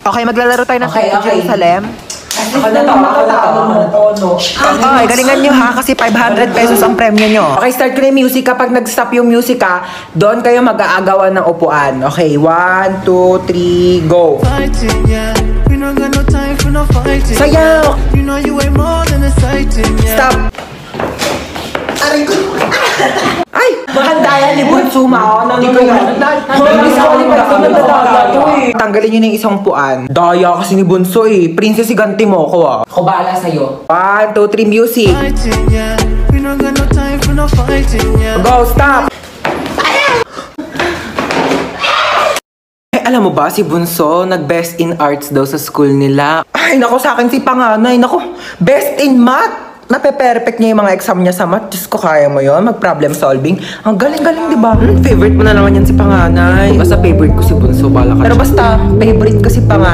Okay, maglalaro tayo ng Okay, Train to okay. Jerusalem. Ako na to. Okay, galingan nyo ha, kasi 500 pesos ang premyo nyo. Okay, start ko na yung music. Kapag nag-stop yung music ha, doon kayo mag-aagawan ng upuan. Okay, 1, 2, 3, go. Fighting, yeah. We don't got no time for no fighting. Sayaw! You know you ain't more than exciting, yeah. Stop! Ay! Mahandayan ni Bunsuma. Hindi ko yan. Tanggalin nyo na yung isang upuan. Daya kasi ni Bunso eh. Princess, iganti mo ako ah. Ako bahala sa'yo. 1, 2, 3, music. Fighting, yeah. We don't got no time for no fighting, yeah. Go, stop! Alam mo ba, si Bunso, nag-best in arts daw sa school nila. Ay, nako sa akin si Panganay. Nako, best in math. Nape-perfect niya yung mga exam niya sa math. Diyos ko, kaya mo yun? Mag-problem solving. Ang galing-galing, di ba? Favorite mo na naman yan si Panganay. Basta favorite ko si Bunso, bala ka. Pero basta, favorite ko si Panganay.